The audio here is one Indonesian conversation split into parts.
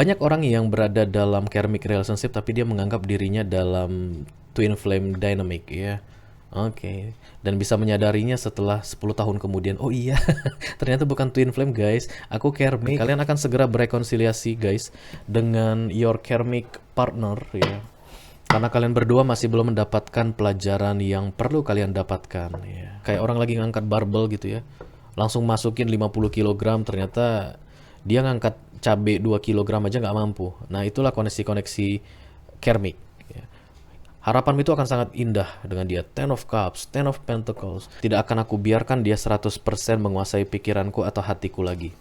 Banyak orang yang berada dalam karmic relationship tapi dia menganggap dirinya dalam twin flame dynamic ya. Oke. Dan bisa menyadarinya setelah 10 tahun kemudian. Oh iya, ternyata bukan twin flame guys. Aku karmic. Kalian akan segera berekonsiliasi guys dengan your karmic partner ya. Karena kalian berdua masih belum mendapatkan pelajaran yang perlu kalian dapatkan ya. Kayak orang lagi ngangkat barbel gitu ya. Langsung masukin 50 kilogram, ternyata dia ngangkat cabai 2 kilogram aja nggak mampu. Nah itulah koneksi-koneksi karmic ya. Harapanmu itu akan sangat indah dengan dia. Ten of Cups, Ten of Pentacles. Tidak akan aku biarkan dia 100% menguasai pikiranku atau hatiku lagi.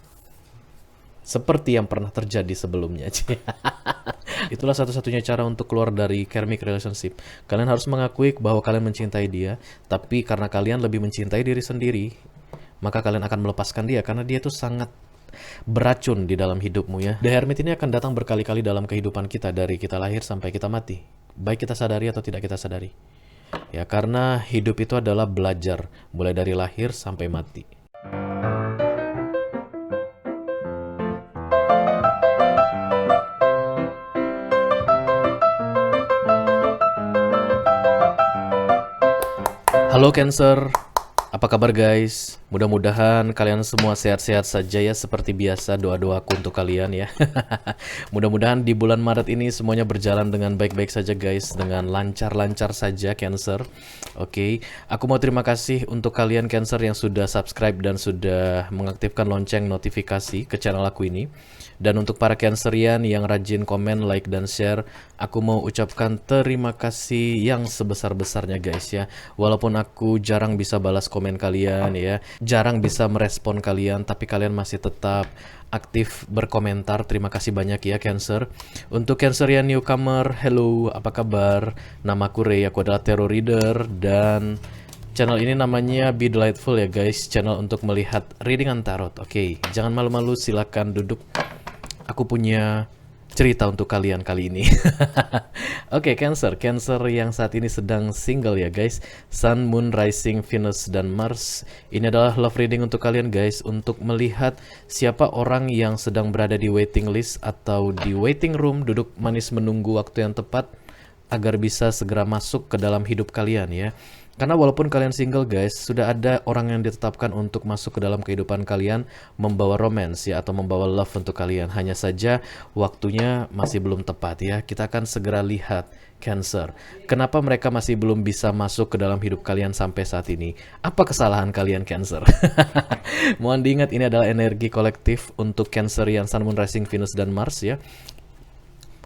Seperti yang pernah terjadi sebelumnya. Itulah satu-satunya cara untuk keluar dari karmic relationship. Kalian harus mengakui bahwa kalian mencintai dia, tapi karena kalian lebih mencintai diri sendiri, maka kalian akan melepaskan dia karena dia itu sangat beracun di dalam hidupmu ya. The Hermit ini akan datang berkali-kali dalam kehidupan kita dari kita lahir sampai kita mati. Baik kita sadari atau tidak kita sadari. Ya, karena hidup itu adalah belajar mulai dari lahir sampai mati. Halo Cancer, apa kabar guys? Mudah-mudahan kalian semua sehat-sehat saja ya, seperti biasa doa-doaku untuk kalian ya. Mudah-mudahan di bulan Maret ini semuanya berjalan dengan baik-baik saja guys, dengan lancar-lancar saja Cancer. Oke, aku mau terima kasih untuk kalian Cancer yang sudah subscribe dan sudah mengaktifkan lonceng notifikasi ke channel aku ini. Dan untuk para Cancerian yang rajin komen, like, dan share, aku mau ucapkan terima kasih yang sebesar-besarnya guys ya. Walaupun aku jarang bisa balas komen kalian ya, jarang bisa merespon kalian, tapi kalian masih tetap aktif berkomentar. Terima kasih banyak ya Cancer. Untuk Cancerian newcomer, hello, apa kabar? Namaku Ray, aku adalah tarot reader dan channel ini namanya Be Delightful ya guys, channel untuk melihat readingan tarot. Oke, jangan malu-malu, silakan duduk. Aku punya cerita untuk kalian kali ini. Oke, Cancer yang saat ini sedang single ya guys. Sun, Moon, Rising, Venus, dan Mars. Ini adalah love reading untuk kalian guys, untuk melihat siapa orang yang sedang berada di waiting list atau di waiting room, duduk manis menunggu waktu yang tepat agar bisa segera masuk ke dalam hidup kalian ya. Karena walaupun kalian single guys, sudah ada orang yang ditetapkan untuk masuk ke dalam kehidupan kalian, membawa romance ya, atau membawa love untuk kalian. Hanya saja waktunya masih belum tepat ya. Kita akan segera lihat Cancer, kenapa mereka masih belum bisa masuk ke dalam hidup kalian sampai saat ini. Apa kesalahan kalian Cancer? Mohon diingat ini adalah energi kolektif untuk Cancerian Sun, Moon, Rising, Venus, dan Mars ya.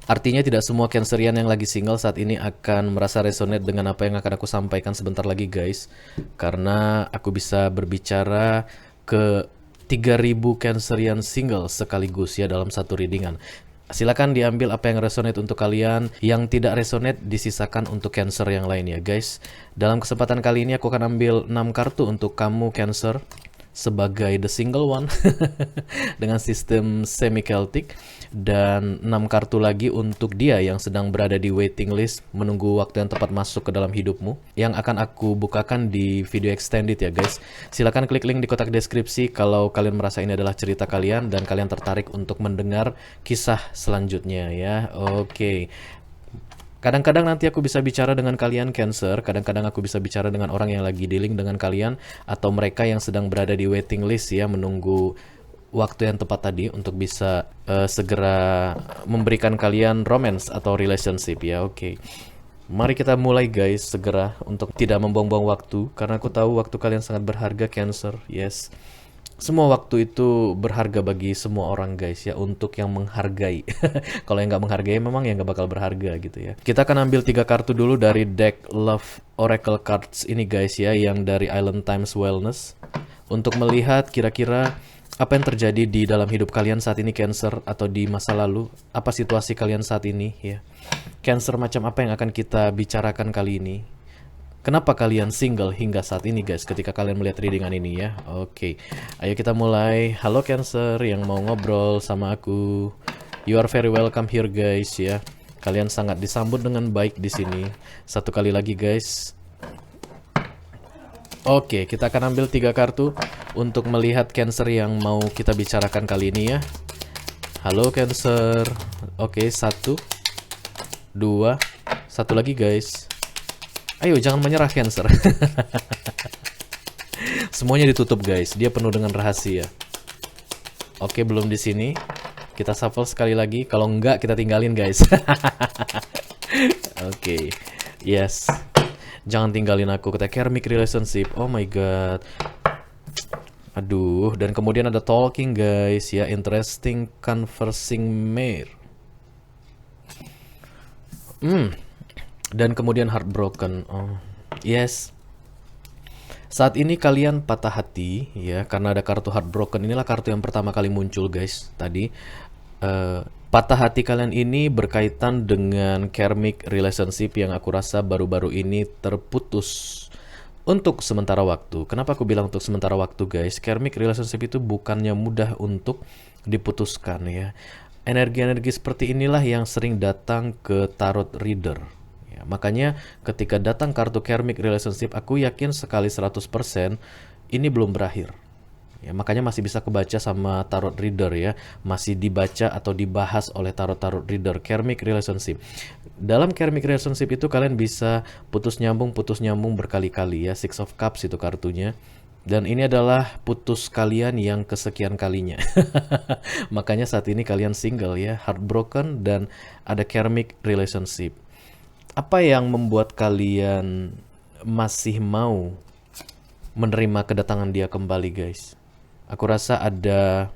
Artinya tidak semua Cancerian yang lagi single saat ini akan merasa resonate dengan apa yang akan aku sampaikan sebentar lagi guys. Karena aku bisa berbicara ke 3000 Cancerian single sekaligus ya dalam satu readingan. Silakan diambil apa yang resonate untuk kalian, yang tidak resonate disisakan untuk Cancer yang lain ya guys. Dalam kesempatan kali ini aku akan ambil 6 kartu untuk kamu Cancer sebagai the single one dengan sistem semi-Celtic, dan 6 kartu lagi untuk dia yang sedang berada di waiting list menunggu waktu yang tepat masuk ke dalam hidupmu, yang akan aku bukakan di video extended ya guys. Silahkan klik link di kotak deskripsi kalau kalian merasa ini adalah cerita kalian dan kalian tertarik untuk mendengar kisah selanjutnya ya. Oke. Kadang-kadang nanti aku bisa bicara dengan kalian Cancer, kadang-kadang aku bisa bicara dengan orang yang lagi dealing dengan kalian, atau mereka yang sedang berada di waiting list ya, menunggu waktu yang tepat tadi untuk bisa segera memberikan kalian romance atau relationship ya. Oke. Mari kita mulai guys segera untuk tidak membuang-buang waktu, karena aku tahu waktu kalian sangat berharga Cancer. Yes. Semua waktu itu berharga bagi semua orang guys ya, untuk yang menghargai. Kalau yang nggak menghargai memang yang nggak bakal berharga gitu ya. Kita akan ambil 3 kartu dulu dari deck Love Oracle Cards ini guys ya, yang dari Island Times Wellness, untuk melihat kira-kira apa yang terjadi di dalam hidup kalian saat ini Cancer, atau di masa lalu, apa situasi kalian saat ini ya. Cancer, macam apa yang akan kita bicarakan kali ini? Kenapa kalian single hingga saat ini guys, ketika kalian melihat readingan ini ya. Oke, ayo kita mulai. Halo Cancer yang mau ngobrol sama aku, you are very welcome here guys ya. Kalian sangat disambut dengan baik di sini. Satu kali lagi guys. Oke, kita akan ambil 3 kartu untuk melihat Cancer yang mau kita bicarakan kali ini ya. Halo Cancer. Oke, 1, 2, 1 lagi guys. Ayo jangan menyerah Cancer. Semuanya ditutup guys, dia penuh dengan rahasia. Oke, belum di sini. Kita shuffle sekali lagi. Kalau enggak kita tinggalin guys. Oke, yes. Jangan tinggalin aku. Kita karmic relationship. Oh my god. Aduh, dan kemudian ada talking guys ya, interesting conversing mare. Dan kemudian heartbroken. Oh, yes. Saat ini kalian patah hati ya karena ada kartu heartbroken. Inilah kartu yang pertama kali muncul guys tadi. Patah hati kalian ini berkaitan dengan karmic relationship yang aku rasa baru-baru ini terputus untuk sementara waktu. Kenapa aku bilang untuk sementara waktu guys? Karmic relationship itu bukannya mudah untuk diputuskan ya. Energi-energi seperti inilah yang sering datang ke tarot reader. Makanya ketika datang kartu karmic relationship, aku yakin sekali 100% ini belum berakhir. Ya, makanya masih bisa kebaca sama tarot reader ya. Masih dibaca atau dibahas oleh tarot-tarot reader karmic relationship. Dalam karmic relationship itu kalian bisa putus nyambung berkali-kali ya. Six of Cups itu kartunya. Dan ini adalah putus kalian yang kesekian kalinya. Makanya saat ini kalian single ya, heartbroken dan ada karmic relationship. Apa yang membuat kalian masih mau menerima kedatangan dia kembali guys? Aku rasa ada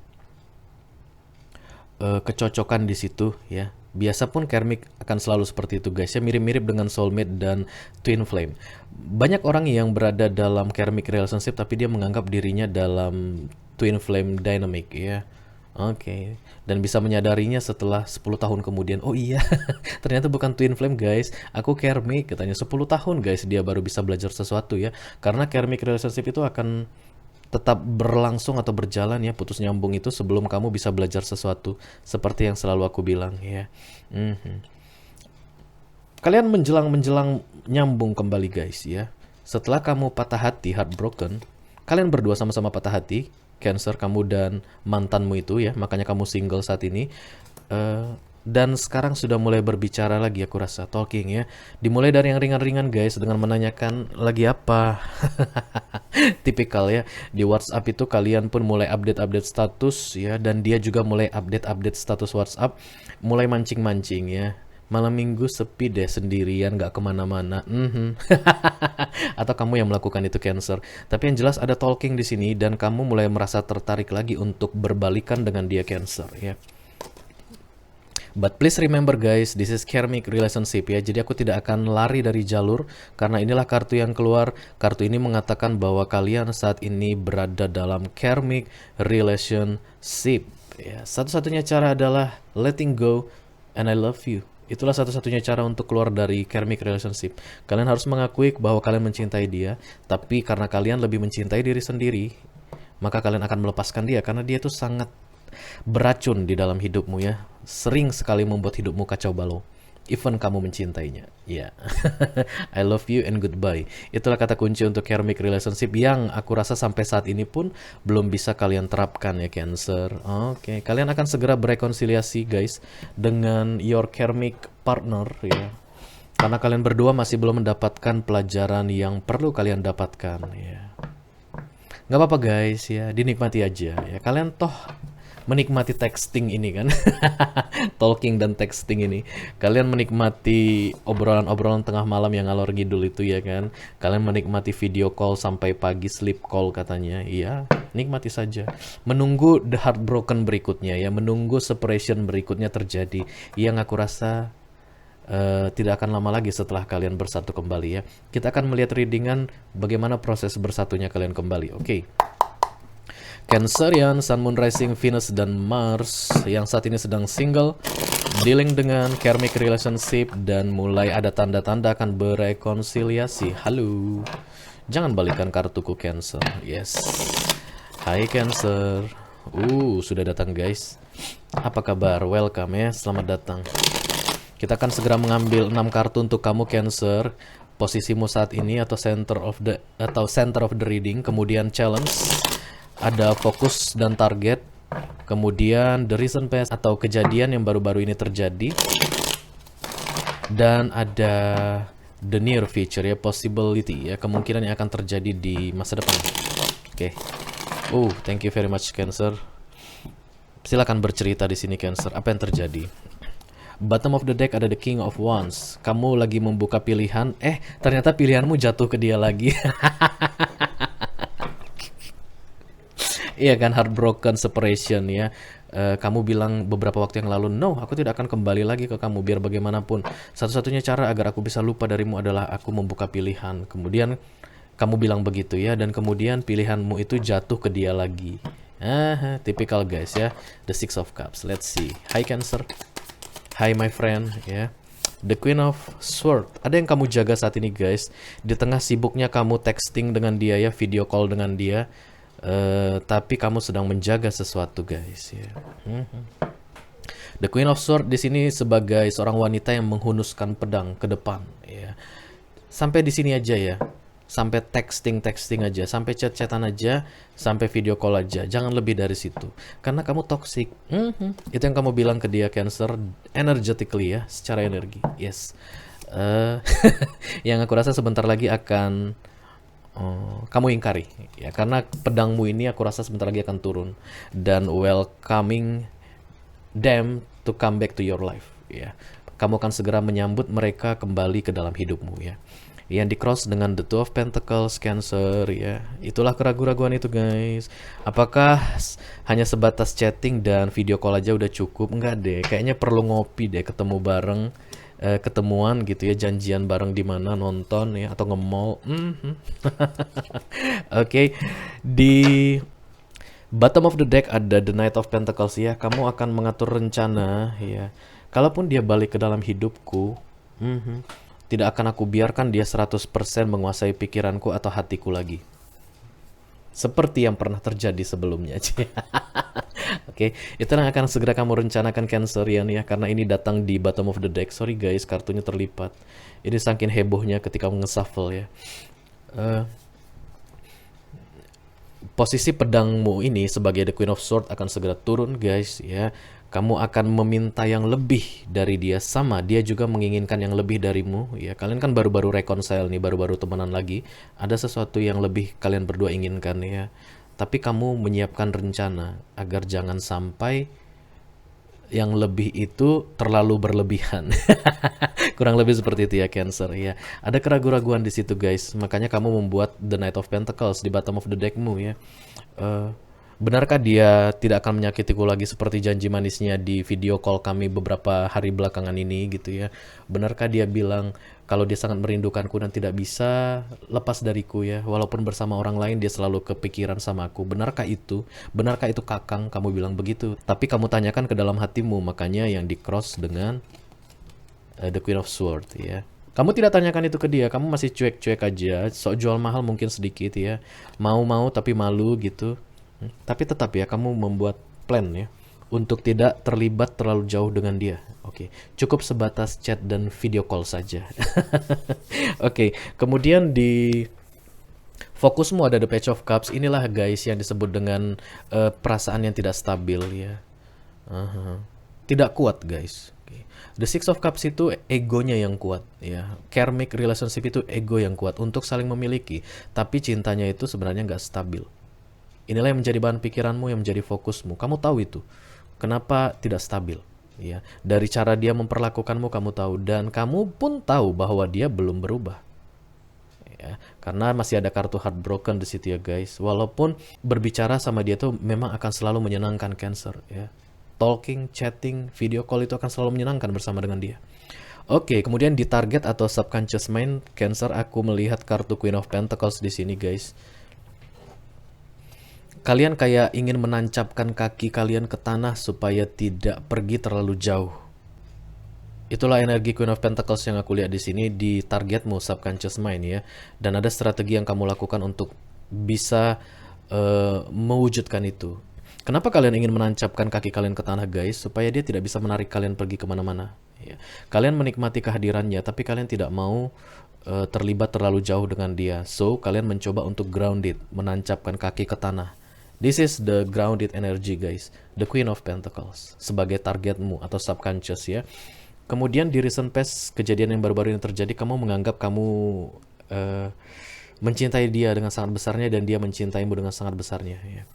kecocokan di situ ya. Biasa pun karmic akan selalu seperti itu guys ya, mirip-mirip dengan soulmate dan twin flame. Banyak orang yang berada dalam karmic relationship tapi dia menganggap dirinya dalam twin flame dynamic ya. Oke, dan bisa menyadarinya setelah 10 tahun kemudian, oh iya, ternyata bukan twin flame guys, aku karmic, katanya 10 tahun guys dia baru bisa belajar sesuatu ya. Karena karmic relationship itu akan tetap berlangsung atau berjalan ya, putus nyambung itu sebelum kamu bisa belajar sesuatu, seperti yang selalu aku bilang ya. Kalian menjelang nyambung kembali guys ya. Setelah kamu patah hati, heartbroken, kalian berdua sama-sama patah hati, Cancer, kamu dan mantanmu itu ya, makanya kamu single saat ini. Dan sekarang sudah mulai berbicara lagi aku rasa, talking ya. Dimulai dari yang ringan-ringan guys, dengan menanyakan lagi apa. Tipikal ya, di WhatsApp itu kalian pun mulai update-update status ya, dan dia juga mulai update-update status WhatsApp, mulai mancing-mancing ya. Malam minggu sepi deh sendirian, gak kemana-mana. Atau kamu yang melakukan itu Cancer. Tapi yang jelas ada talking di sini dan kamu mulai merasa tertarik lagi untuk berbalikan dengan dia Cancer ya. But please remember guys, this is karmic relationship ya. Jadi aku tidak akan lari dari jalur karena inilah kartu yang keluar. Kartu ini mengatakan bahwa kalian saat ini berada dalam karmic relationship ya. Satu-satunya cara adalah letting go and I love you. Itulah satu-satunya cara untuk keluar dari karmic relationship. Kalian harus mengakui bahwa kalian mencintai dia, tapi karena kalian lebih mencintai diri sendiri, maka kalian akan melepaskan dia karena dia itu sangat beracun di dalam hidupmu ya. Sering sekali membuat hidupmu kacau balau. Even kamu mencintainya. Ya. Yeah. I love you and goodbye. Itulah kata kunci untuk karmic relationship yang aku rasa sampai saat ini pun belum bisa kalian terapkan ya Cancer. Oke, kalian akan segera berekonsiliasi guys dengan your karmic partner ya. Karena kalian berdua masih belum mendapatkan pelajaran yang perlu kalian dapatkan ya. Gak apa-apa guys ya, dinikmati aja ya. Kalian toh menikmati texting ini kan. Talking dan texting ini. Kalian menikmati obrolan-obrolan tengah malam yang ngalor ngidul itu ya kan. Kalian menikmati video call sampai pagi, sleep call katanya. Iya, nikmati saja. Menunggu the heartbroken berikutnya ya. Menunggu separation berikutnya terjadi. Yang aku rasa tidak akan lama lagi setelah kalian bersatu kembali ya. Kita akan melihat readingan bagaimana proses bersatunya kalian kembali. Oke. Cancerian, Sun, Moon, Rising, Venus, dan Mars yang saat ini sedang single, dealing dengan karmic relationship, dan mulai ada tanda-tanda akan berekonsiliasi. Halo, jangan balikan kartuku Cancer. Yes. Hai Cancer. Sudah datang guys. Apa kabar? Welcome ya, selamat datang. Kita akan segera mengambil 6 kartu untuk kamu Cancer. Posisimu saat ini atau center of the reading, kemudian challenge. Ada fokus dan target, kemudian the recent past atau kejadian yang baru-baru ini terjadi, dan ada the near future ya, possibility ya, kemungkinan yang akan terjadi di masa depan. Oke. Thank you very much Cancer. Silakan bercerita di sini Cancer, apa yang terjadi? Bottom of the deck ada the King of Wands. Kamu lagi membuka pilihan, ternyata pilihanmu jatuh ke dia lagi. Iya kan, heartbroken separation ya. Kamu bilang beberapa waktu yang lalu, no, aku tidak akan kembali lagi ke kamu biar bagaimanapun. Satu-satunya cara agar aku bisa lupa darimu adalah aku membuka pilihan. Kemudian kamu bilang begitu ya, dan kemudian pilihanmu itu jatuh ke dia lagi. Typical guys ya. The Six of Cups. Let's see. Hi Cancer. Hi my friend ya. The Queen of Sword. Ada yang kamu jaga saat ini guys. Di tengah sibuknya kamu texting dengan dia ya, video call dengan dia. Tapi kamu sedang menjaga sesuatu guys ya. The Queen of Sword di sini sebagai seorang wanita yang menghunuskan pedang ke depan ya. Sampai di sini aja ya. Sampai texting aja, sampai chat-chatan aja, sampai video call aja. Jangan lebih dari situ. Karena kamu toxic. Itu yang kamu bilang ke dia Cancer, energetically ya, secara energi. Yes. Yang aku rasa sebentar lagi akan kamu ingkari ya, karena pedangmu ini aku rasa sebentar lagi akan turun dan welcoming them to come back to your life ya. Kamu akan segera menyambut mereka kembali ke dalam hidupmu ya. Yang di cross dengan the Two of Pentacles Cancer ya. Itulah keraguan-raguan itu guys. Apakah hanya sebatas chatting dan video call aja udah cukup? Enggak deh, kayaknya perlu ngopi deh, ketemu bareng, ketemuan gitu ya, janjian bareng di mana, nonton ya, atau nge-mall. Oke. Di bottom of the deck ada the Knight of Pentacles ya. Kamu akan mengatur rencana ya. Kalaupun dia balik ke dalam hidupku, tidak akan aku biarkan dia 100% menguasai pikiranku atau hatiku lagi. Seperti yang pernah terjadi sebelumnya. Oke, itu yang akan segera kamu rencanakan Cancerian ya, karena ini datang di bottom of the deck. Sorry guys, kartunya terlipat. Ini saking hebohnya ketika nge-shuffle ya. Posisi pedangmu ini sebagai the Queen of Swords akan segera turun guys ya. Kamu akan meminta yang lebih dari dia, sama dia juga menginginkan yang lebih darimu ya. Kalian kan baru-baru reconcile nih, baru-baru temenan lagi. Ada sesuatu yang lebih kalian berdua inginkan ya. Tapi kamu menyiapkan rencana agar jangan sampai yang lebih itu terlalu berlebihan. Kurang lebih seperti itu ya Cancer ya. Ada keraguan-raguan di situ guys. Makanya kamu membuat the Knight of Pentacles di bottom of the deckmu ya. Benarkah dia tidak akan menyakitiku lagi seperti janji manisnya di video call kami beberapa hari belakangan ini gitu ya? Benarkah dia bilang kalau dia sangat merindukanku dan tidak bisa lepas dariku ya? Walaupun bersama orang lain dia selalu kepikiran sama aku. Benarkah itu? Benarkah itu Kakang? Kamu bilang begitu. Tapi kamu tanyakan ke dalam hatimu, makanya yang di cross dengan the Queen of Swords ya. Kamu tidak tanyakan itu ke dia, kamu masih cuek-cuek aja, sok jual mahal mungkin sedikit ya. Mau-mau tapi malu gitu. Tapi tetap ya, kamu membuat plan ya untuk tidak terlibat terlalu jauh dengan dia. Oke, cukup sebatas chat dan video call saja. Oke, kemudian di fokusmu ada the Page of Cups. Inilah guys yang disebut dengan perasaan yang tidak stabil ya. Tidak kuat guys. The Six of Cups itu egonya yang kuat ya. Karmic relationship itu ego yang kuat untuk saling memiliki, tapi cintanya itu sebenarnya nggak stabil. Inilah yang menjadi bahan pikiranmu, yang menjadi fokusmu. Kamu tahu itu. Kenapa tidak stabil? Ya, dari cara dia memperlakukanmu kamu tahu, dan kamu pun tahu bahwa dia belum berubah. Ya, karena masih ada kartu heartbroken di situ ya guys. Walaupun berbicara sama dia tuh memang akan selalu menyenangkan Cancer ya. Talking, chatting, video call itu akan selalu menyenangkan bersama dengan dia. Oke, kemudian di target atau subconscious mind Cancer, aku melihat kartu Queen of Pentacles di sini guys. Kalian kayak ingin menancapkan kaki kalian ke tanah supaya tidak pergi terlalu jauh. Itulah energi Queen of Pentacles yang aku lihat di sini di targetmu subconscious mind ya. Dan ada strategi yang kamu lakukan untuk bisa mewujudkan itu. Kenapa kalian ingin menancapkan kaki kalian ke tanah guys? Supaya dia tidak bisa menarik kalian pergi kemana-mana. Ya. Kalian menikmati kehadirannya, tapi kalian tidak mau terlibat terlalu jauh dengan dia. So, kalian mencoba untuk grounded, menancapkan kaki ke tanah. This is the grounded energy guys, the Queen of Pentacles sebagai targetmu atau subconscious ya. Kemudian di recent past, kejadian yang baru-baru ini terjadi, kamu menganggap kamu mencintai dia dengan sangat besarnya dan dia mencintaimu dengan sangat besarnya ya.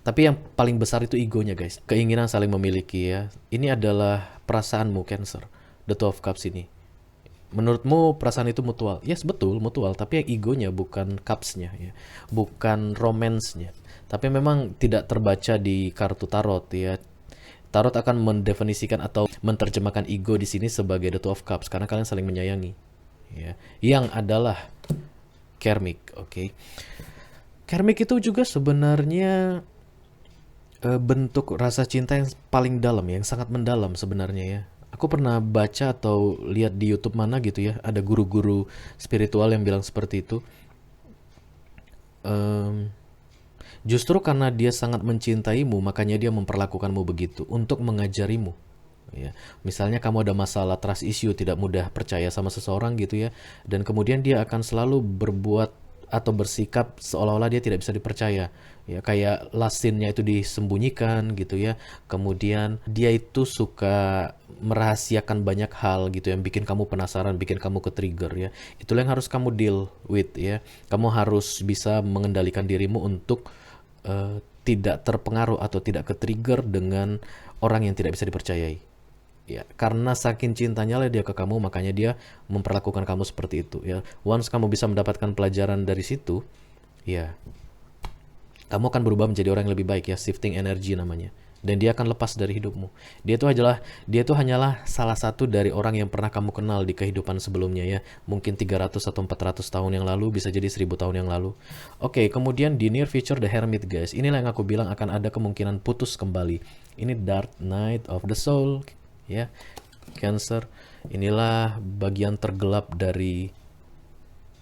Tapi yang paling besar itu egonya guys, keinginan saling memiliki ya. Ini adalah perasaanmu Cancer, the Two of Cups ini. Menurutmu perasaan itu mutual? Yes, betul, mutual. Tapi yang egonya bukan cupsnya ya, bukan romance-nya. Tapi memang tidak terbaca di kartu tarot ya. Tarot akan mendefinisikan atau menerjemahkan ego di sini sebagai the Two of Cups karena kalian saling menyayangi ya. Yang adalah karmic, oke. Karmic itu juga sebenarnya bentuk rasa cinta yang paling dalam, yang sangat mendalam sebenarnya ya. Aku pernah baca atau lihat di YouTube mana gitu ya, ada guru-guru spiritual yang bilang seperti itu. Justru karena dia sangat mencintaimu, makanya dia memperlakukanmu begitu untuk mengajarimu. Ya, misalnya kamu ada masalah trust issue, tidak mudah percaya sama seseorang gitu ya, dan kemudian dia akan selalu berbuat atau bersikap seolah-olah dia tidak bisa dipercaya ya, kayak last scene-nya itu disembunyikan gitu ya. Kemudian dia itu suka merahasiakan banyak hal gitu yang bikin kamu penasaran, bikin kamu ke-trigger ya. Itulah yang harus kamu deal with ya. Kamu harus bisa mengendalikan dirimu untuk tidak terpengaruh atau tidak ke-trigger dengan orang yang tidak bisa dipercayai. Ya, karena saking cintanya lah dia ke kamu, makanya dia memperlakukan kamu seperti itu ya. Once kamu bisa mendapatkan pelajaran dari situ, ya kamu akan berubah menjadi orang yang lebih baik ya, shifting energy namanya. Dan dia akan lepas dari hidupmu. Dia itu hanyalah salah satu dari orang yang pernah kamu kenal di kehidupan sebelumnya ya. Mungkin 300 atau 400 tahun yang lalu, bisa jadi 1000 tahun yang lalu. Oke, kemudian di near future the Hermit guys. Inilah yang aku bilang akan ada kemungkinan putus kembali. Ini Dark Night of the Soul ya. Cancer, inilah bagian tergelap dari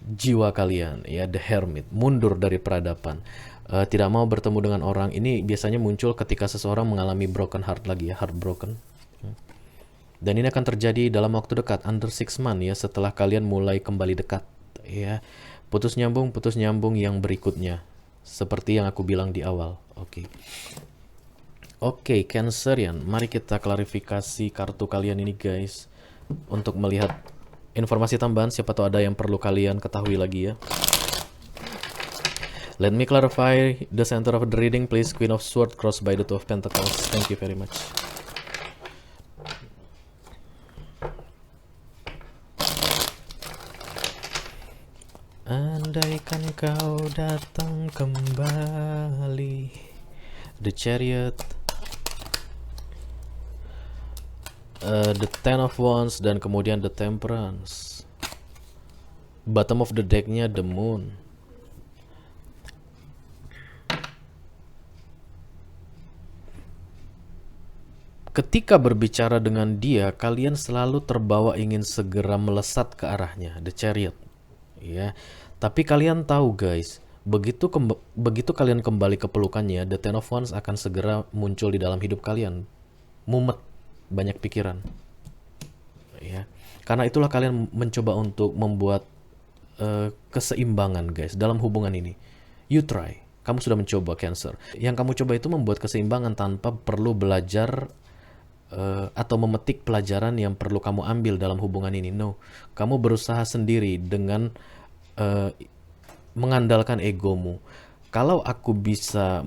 jiwa kalian ya, the Hermit, mundur dari peradaban. Tidak mau bertemu dengan orang. Ini biasanya muncul ketika seseorang mengalami broken heart lagi ya, heartbroken. Dan ini akan terjadi dalam waktu dekat, under 6 months ya, setelah kalian mulai kembali dekat ya. Putus nyambung yang berikutnya, seperti yang aku bilang di awal. Oke, Cancerian, mari kita klarifikasi kartu kalian ini guys, untuk melihat informasi tambahan, siapa tahu ada yang perlu kalian ketahui lagi ya. Let me clarify the center of the reading, please. Queen of Swords crossed by the Two of Pentacles. Thank you very much. Andaikan kau datang kembali. The Chariot, the Ten of Wands, dan kemudian the Temperance. Bottom of the decknya the Moon. Ketika berbicara dengan dia, kalian selalu terbawa ingin segera melesat ke arahnya, the Chariot. Ya, tapi kalian tahu guys, begitu kalian kembali ke pelukannya, the Ten of Wands akan segera muncul di dalam hidup kalian. Mumet, banyak pikiran. Ya, karena itulah kalian mencoba untuk membuat keseimbangan guys dalam hubungan ini. You try. Kamu sudah mencoba Cancer. Yang kamu coba itu membuat keseimbangan tanpa perlu belajar atau memetik pelajaran yang perlu kamu ambil dalam hubungan ini. No, kamu berusaha sendiri dengan mengandalkan egomu. Kalau aku bisa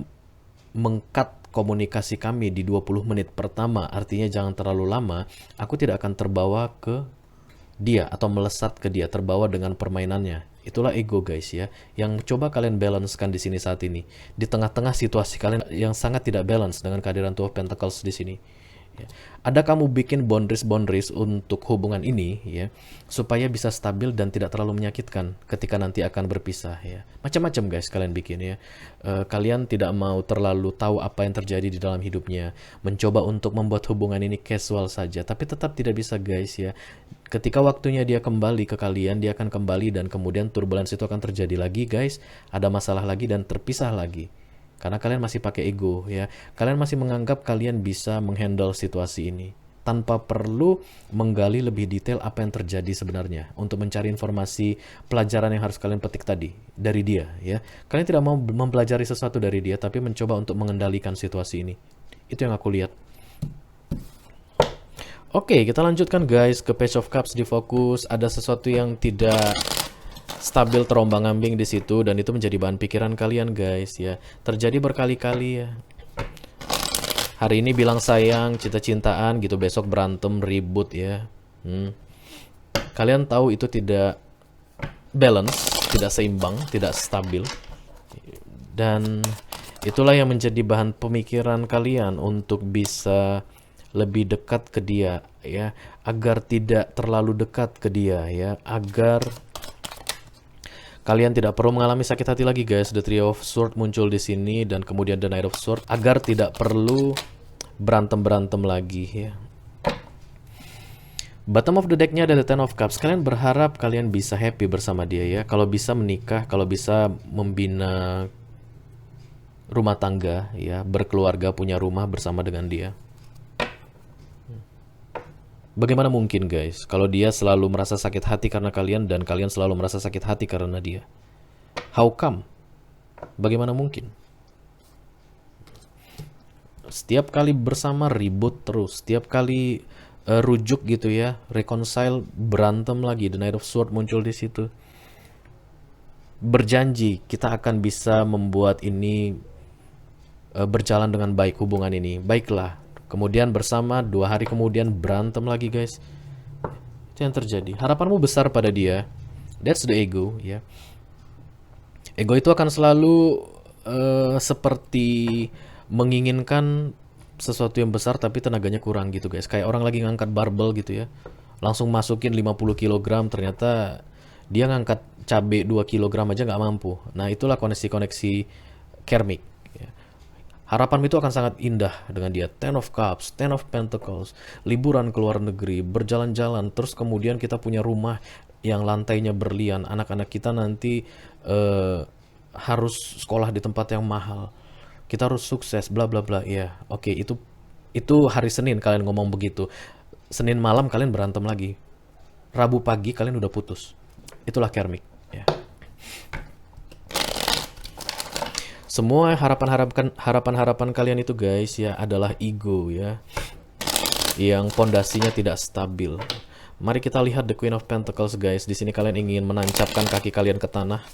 mengkat komunikasi kami di 20 menit pertama, artinya jangan terlalu lama, aku tidak akan terbawa ke dia atau melesat ke dia, terbawa dengan permainannya. Itulah ego guys ya, yang coba kalian balancekan di sini saat ini, di tengah-tengah situasi kalian yang sangat tidak balance dengan kehadiran Two of Pentacles di sini. Ya. Ada kamu bikin boundaries untuk hubungan ini ya, supaya bisa stabil dan tidak terlalu menyakitkan ketika nanti akan berpisah ya. Macam-macam guys kalian bikin ya. Kalian tidak mau terlalu tahu apa yang terjadi di dalam hidupnya, mencoba untuk membuat hubungan ini casual saja, tapi tetap tidak bisa guys ya. Ketika waktunya dia kembali ke kalian, dia akan kembali dan kemudian turbulensi itu akan terjadi lagi guys, ada masalah lagi dan terpisah lagi. Karena kalian masih pakai ego ya. Kalian masih menganggap kalian bisa menghandle situasi ini. tanpa perlu menggali lebih detail apa yang terjadi sebenarnya untuk mencari informasi pelajaran yang harus kalian petik tadi dari dia ya. Kalian tidak mau mempelajari sesuatu dari dia tapi mencoba untuk mengendalikan situasi ini. Itu yang aku lihat. Oke, kita lanjutkan guys ke Page of Cups di fokus. Ada sesuatu yang tidak stabil, terombang-ambing di situ, dan itu menjadi bahan pikiran kalian guys ya. Terjadi berkali-kali ya. Hari ini bilang sayang, cinta-cintaan gitu, besok berantem, ribut ya. Kalian tahu itu tidak balance, tidak seimbang, tidak stabil. Dan itulah yang menjadi bahan pemikiran kalian untuk bisa lebih dekat ke dia ya, agar tidak terlalu dekat ke dia ya, agar kalian tidak perlu mengalami sakit hati lagi guys. The Three of Swords muncul di sini dan kemudian The Knight of Swords, agar tidak perlu berantem-berantem lagi ya. Bottom of the decknya ada The Ten of Cups. Kalian berharap kalian bisa happy bersama dia ya. Kalau bisa menikah, kalau bisa membina rumah tangga ya, berkeluarga, punya rumah bersama dengan dia. Bagaimana mungkin guys kalau dia selalu merasa sakit hati karena kalian dan kalian selalu merasa sakit hati karena dia? How come? Bagaimana mungkin? Setiap kali bersama ribut terus, setiap kali rujuk gitu ya, reconcile, berantem lagi. The Knight of Swords muncul di situ. Berjanji kita akan bisa membuat ini berjalan dengan baik, hubungan ini. Baiklah. Kemudian bersama 2 hari kemudian berantem lagi guys. Itu yang terjadi. Harapanmu besar pada dia. That's the ego ya. Ego itu akan selalu seperti menginginkan sesuatu yang besar tapi tenaganya kurang gitu guys. Kayak orang lagi ngangkat barbel gitu ya. Langsung masukin 50 kg, ternyata dia ngangkat cabai 2 kg aja nggak mampu. Nah itulah koneksi-koneksi karmik. Harapan itu akan sangat indah dengan dia. Ten of Cups, Ten of Pentacles, liburan ke luar negeri, berjalan-jalan, terus kemudian kita punya rumah yang lantainya berlian, anak-anak kita nanti harus sekolah di tempat yang mahal, kita harus sukses, bla bla bla. Ya, oke, itu hari Senin kalian ngomong begitu. Senin malam kalian berantem lagi. Rabu pagi kalian udah putus. Itulah karmik. Ya. Semua harapan-harapan kalian itu guys ya adalah ego ya, yang pondasinya tidak stabil. Mari kita lihat The Queen of Pentacles guys. Di sini kalian ingin menancapkan kaki kalian ke tanah,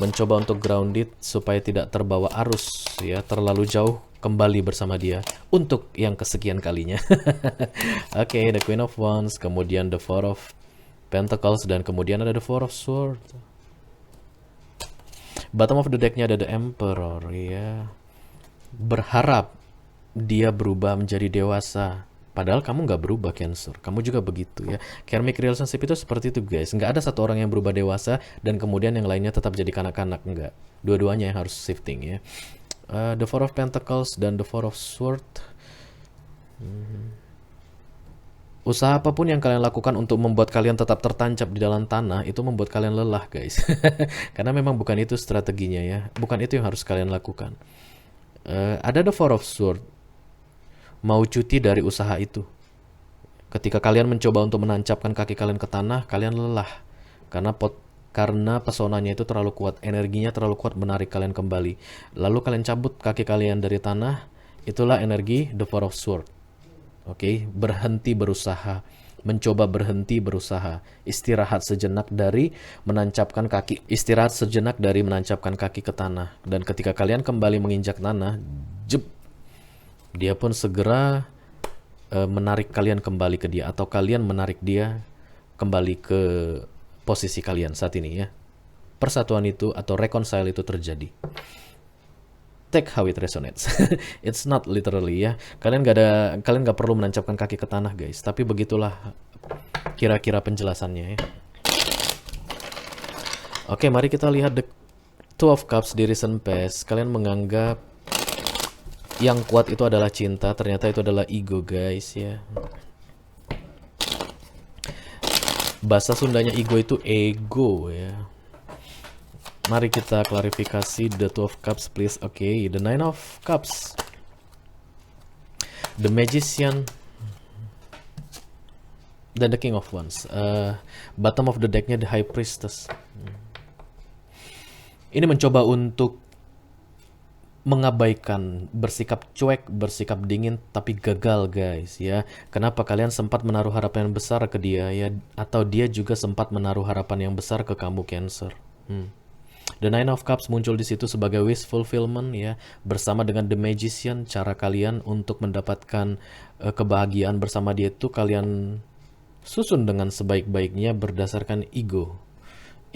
mencoba untuk grounded supaya tidak terbawa arus ya, terlalu jauh kembali bersama dia untuk yang kesekian kalinya. Oke, The Queen of Wands, kemudian The Four of Pentacles, dan kemudian ada The Four of Swords. Bottom of the decknya ada The Emperor ya. Berharap dia berubah menjadi dewasa. Padahal kamu nggak berubah Cancer. Kamu juga begitu ya. Karmic relationship itu seperti itu guys. Nggak ada satu orang yang berubah dewasa dan kemudian yang lainnya tetap jadi kanak-kanak. Nggak. Dua-duanya yang harus shifting ya. The Four of Pentacles dan The Four of Swords. Usaha apapun yang kalian lakukan untuk membuat kalian tetap tertancap di dalam tanah, itu membuat kalian lelah guys. Karena memang bukan itu strateginya ya. Bukan itu yang harus kalian lakukan. Ada The Four of Swords. Mau cuti dari usaha itu. Ketika kalian mencoba untuk menancapkan kaki kalian ke tanah, kalian lelah. Karena pesonanya itu terlalu kuat. Energinya terlalu kuat menarik kalian kembali. Lalu kalian cabut kaki kalian dari tanah. Itulah energi The Four of Swords. Oke, berhenti berusaha, mencoba berhenti berusaha, istirahat sejenak dari menancapkan kaki, ke tanah. Dan ketika kalian kembali menginjak tanah, jep, dia pun segera menarik kalian kembali ke dia, atau kalian menarik dia kembali ke posisi kalian saat ini ya. Persatuan itu atau reconcile itu terjadi. Take how it resonates. It's not literally ya. Kalian nggak perlu menancapkan kaki ke tanah guys. Tapi begitulah kira-kira penjelasannya ya. Oke, mari kita lihat The Two of Cups di recent past. Kalian menganggap yang kuat itu adalah cinta. Ternyata itu adalah ego guys ya. Bahasa Sundanya ego itu ego ya. Mari kita klarifikasi The Two of Cups please. Oke, The Nine of Cups, The Magician, dan the King of Wands. Bottom of the decknya the High Priestess. Ini mencoba untuk mengabaikan, bersikap cuek, bersikap dingin, tapi gagal guys ya. Kenapa? Kalian sempat menaruh harapan yang besar ke dia ya, atau dia juga sempat menaruh harapan yang besar ke kamu Cancer. The Nine of Cups muncul di situ sebagai wish fulfillment ya, bersama dengan The Magician. Cara kalian untuk mendapatkan kebahagiaan bersama dia itu kalian susun dengan sebaik-baiknya berdasarkan ego.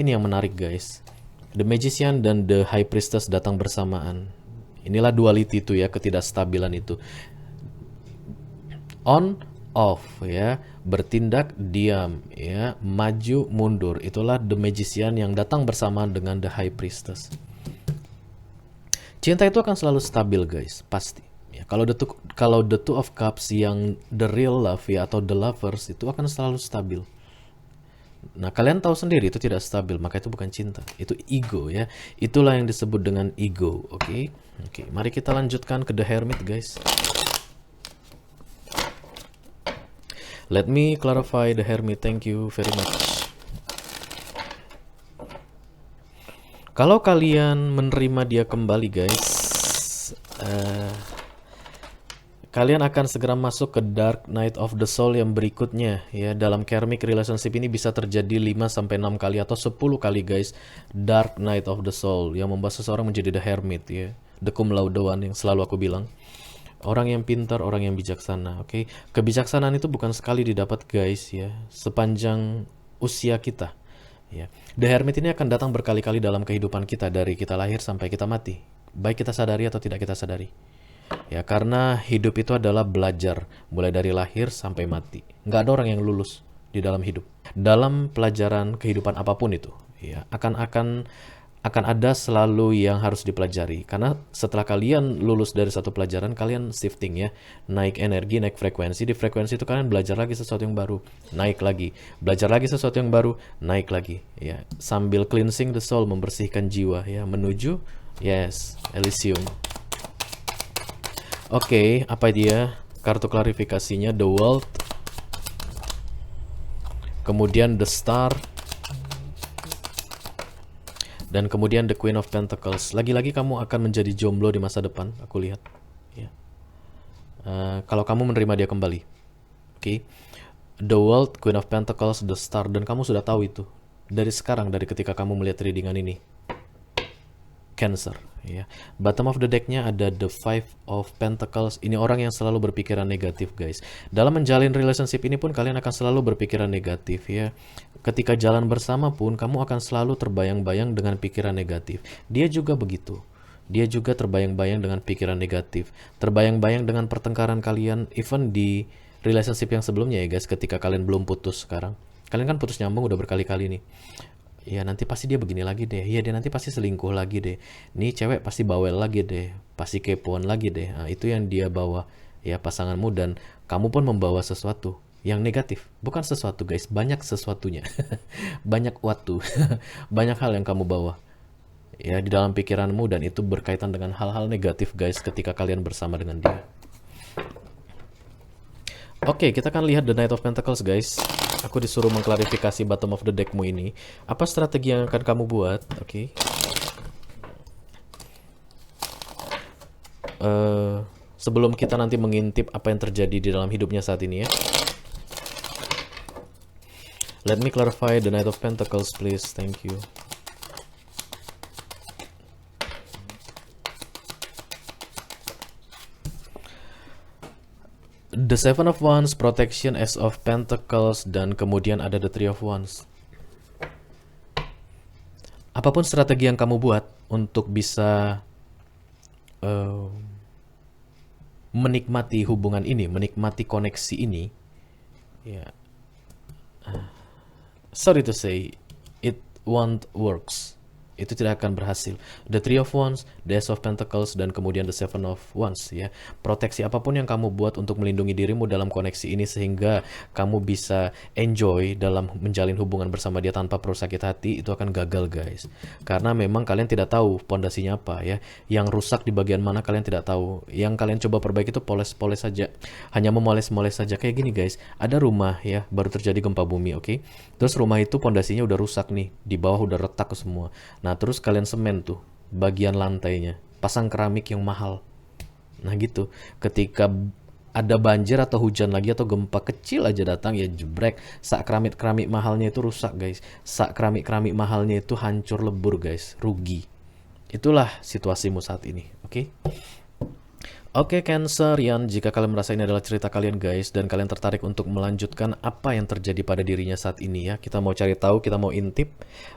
Ini yang menarik guys. The Magician dan The High Priestess datang bersamaan. Inilah duality itu ya, ketidakstabilan itu. On, off ya, bertindak, diam ya, maju, mundur. Itulah The Magician yang datang bersamaan dengan The High Priestess. Cinta itu akan selalu stabil guys, pasti. Ya, kalau the two of cups yang the real love ya, atau the lovers, itu akan selalu stabil. Nah, kalian tahu sendiri itu tidak stabil, maka itu bukan cinta, itu ego ya. Itulah yang disebut dengan ego, oke? Oke, mari kita lanjutkan ke The Hermit guys. Let me clarify The Hermit, thank you very much. Kalau kalian menerima dia kembali guys, kalian akan segera masuk ke Dark Night of the Soul yang berikutnya ya. Dalam karmic relationship ini bisa terjadi 5-6 kali atau 10 kali guys, Dark Night of the Soul yang membuat seseorang menjadi the hermit ya, the cum laude one yang selalu aku bilang. Orang yang pintar, orang yang bijaksana, oke? Kebijaksanaan itu bukan sekali didapat guys ya, sepanjang usia kita ya. The hermit ini akan datang berkali-kali dalam kehidupan kita dari kita lahir sampai kita mati, baik kita sadari atau tidak kita sadari. Ya, karena hidup itu adalah belajar, mulai dari lahir sampai mati. Nggak ada orang yang lulus di dalam hidup. Dalam pelajaran kehidupan apapun itu, ya, akan ada selalu yang harus dipelajari. Karena setelah kalian lulus dari satu pelajaran, kalian shifting ya, naik energi, naik frekuensi. Di frekuensi itu kalian belajar lagi sesuatu yang baru, naik lagi, belajar lagi sesuatu yang baru, naik lagi. Ya, sambil cleansing the soul, membersihkan jiwa ya, menuju Elysium. Oke, apa dia? Kartu klarifikasinya The World, kemudian The Star, dan kemudian The Queen of Pentacles. Lagi-lagi kamu akan menjadi jomblo di masa depan, aku lihat. Ya. Kalau kamu menerima dia kembali. Oke. The World, Queen of Pentacles, The Star, dan kamu sudah tahu itu dari sekarang, dari ketika kamu melihat readingan ini. Cancer ya. Bottom of the decknya ada the Five of Pentacles. Ini orang yang selalu berpikiran negatif guys. Dalam menjalin relationship ini pun kalian akan selalu berpikiran negatif ya. Ketika jalan bersama pun kamu akan selalu terbayang-bayang dengan pikiran negatif. Dia juga begitu. Dia juga terbayang-bayang dengan pikiran negatif, terbayang-bayang dengan pertengkaran kalian, even di relationship yang sebelumnya ya guys. Ketika kalian belum putus sekarang, kalian kan putus nyambung udah berkali-kali nih. Ya nanti pasti dia begini lagi deh, ya dia nanti pasti selingkuh lagi deh, nih cewek pasti bawel lagi deh, pasti kepoan lagi deh. Nah, itu yang dia bawa ya pasanganmu, dan kamu pun membawa sesuatu yang negatif. Bukan sesuatu guys, banyak sesuatunya. Banyak waktu. Banyak hal yang kamu bawa ya di dalam pikiranmu, dan itu berkaitan dengan hal-hal negatif guys ketika kalian bersama dengan dia. Oke, kita akan lihat The Knight of Pentacles guys. Aku disuruh mengklarifikasi bottom of the deckmu ini. Apa strategi yang akan kamu buat? Oke. Sebelum kita nanti mengintip apa yang terjadi di dalam hidupnya saat ini ya. Let me clarify the Knight of Pentacles please. Thank you. The Seven of Wands, Protection, Ace of Pentacles, dan kemudian ada the Three of Wands. Apapun strategi yang kamu buat untuk bisa menikmati hubungan ini, menikmati koneksi ini, ya, sorry to say, it won't works. itu tidak akan berhasil. The Three of Wands, the Ace of Pentacles, dan kemudian the Seven of Wands ya. Proteksi apapun yang kamu buat untuk melindungi dirimu dalam koneksi ini sehingga kamu bisa enjoy dalam menjalin hubungan bersama dia tanpa perlu sakit hati, itu akan gagal guys. Karena memang kalian tidak tahu pondasinya apa ya. Yang rusak di bagian mana kalian tidak tahu. Yang kalian coba perbaiki itu poles-poles saja. Hanya memoles-moles saja kayak gini guys. Ada rumah ya, baru terjadi gempa bumi, oke? Terus rumah itu pondasinya udah rusak nih, di bawah udah retak semua. Nah, terus kalian semen tuh bagian lantainya, pasang keramik yang mahal. Nah, gitu. Ketika ada banjir atau hujan lagi atau gempa kecil aja datang ya jebrek, sak keramik-keramik mahalnya itu rusak, guys. Sak keramik-keramik mahalnya itu hancur lebur, guys. Rugi. Itulah situasimu saat ini, oke? Oke, Cancerian, jika kalian merasa ini adalah cerita kalian guys, dan kalian tertarik untuk melanjutkan apa yang terjadi pada dirinya saat ini ya, kita mau cari tahu, kita mau intip,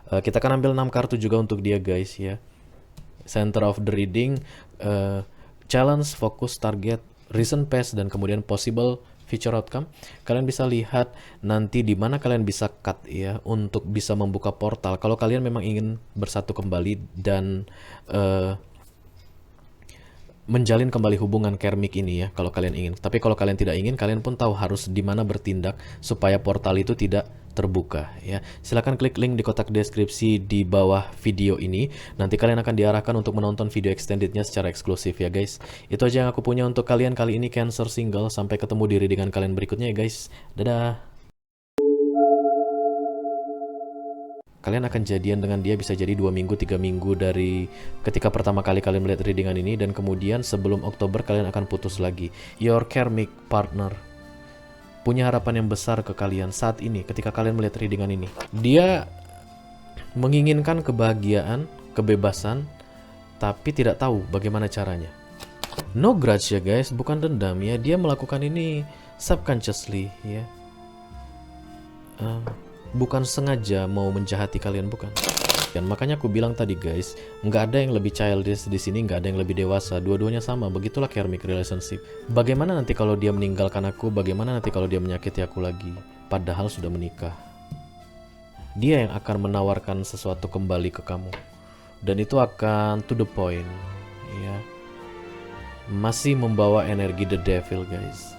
kita akan ambil 6 kartu juga untuk dia guys ya. Center of the reading, challenge, fokus, target, recent past, dan kemudian possible future outcome. Kalian bisa lihat nanti di mana kalian bisa cut ya, untuk bisa membuka portal, kalau kalian memang ingin bersatu kembali dan menjalin kembali hubungan karmik ini ya, kalau kalian ingin. Tapi kalau kalian tidak ingin, kalian pun tahu harus di mana bertindak supaya portal itu tidak terbuka ya. Silahkan klik link di kotak deskripsi di bawah video ini. Nanti kalian akan diarahkan untuk menonton video extendednya secara eksklusif ya guys. Itu aja yang aku punya untuk kalian kali ini, Cancer single. Sampai ketemu di readingan kalian berikutnya ya guys. Dadah. Kalian akan jadian dengan dia bisa jadi 2 minggu, 3 minggu dari ketika pertama kali kalian melihat readingan ini, dan kemudian sebelum Oktober kalian akan putus lagi. Your karmic partner punya harapan yang besar ke kalian saat ini ketika kalian melihat readingan ini. Dia menginginkan kebahagiaan, kebebasan, tapi tidak tahu bagaimana caranya. No grudge ya guys, bukan dendam ya. Dia melakukan ini subconsciously ya. Bukan sengaja mau menjahati kalian, bukan. Dan makanya aku bilang tadi guys, nggak ada yang lebih childish di sini, nggak ada yang lebih dewasa. Dua-duanya sama. Begitulah karmic relationship. Bagaimana nanti kalau dia meninggalkan aku? Bagaimana nanti kalau dia menyakiti aku lagi? Padahal sudah menikah. Dia yang akan menawarkan sesuatu kembali ke kamu, dan itu akan to the point, ya. Masih membawa energi the devil guys.